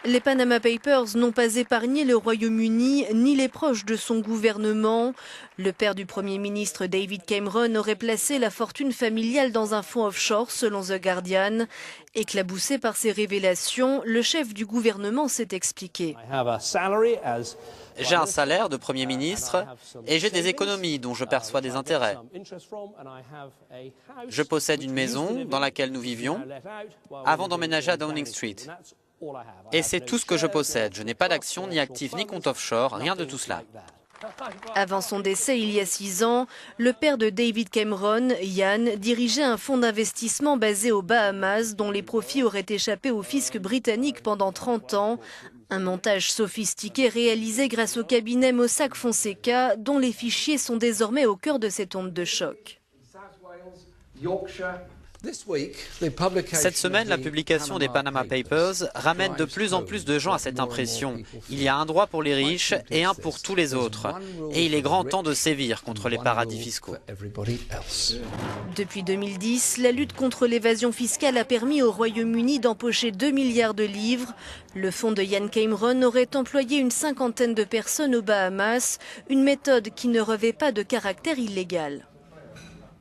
Les Panama Papers n'ont pas épargné le Royaume-Uni ni les proches de son gouvernement. Le père du Premier ministre David Cameron aurait placé la fortune familiale dans un fonds offshore, selon The Guardian. Éclaboussé par ces révélations, le chef du gouvernement s'est expliqué. J'ai un salaire de Premier ministre et j'ai des économies dont je perçois des intérêts. Je possède une maison dans laquelle nous vivions avant d'emménager à Downing Street. Et c'est tout ce que je possède. Je n'ai pas d'actions, ni actifs, ni compte offshore, rien de tout cela. Avant son décès il y a 6 ans, le père de David Cameron, Ian, dirigeait un fonds d'investissement basé aux Bahamas dont les profits auraient échappé au fisc britannique pendant 30 ans. Un montage sophistiqué réalisé grâce au cabinet Mossack Fonseca dont les fichiers sont désormais au cœur de cette onde de choc. Cette semaine, la publication des Panama Papers ramène de plus en plus de gens à cette impression. Il y a un droit pour les riches et un pour tous les autres. Et il est grand temps de sévir contre les paradis fiscaux. Depuis 2010, la lutte contre l'évasion fiscale a permis au Royaume-Uni d'empocher 2 milliards de livres. Le fonds de Ian Cameron aurait employé une 50aine de personnes aux Bahamas, une méthode qui ne revêt pas de caractère illégal.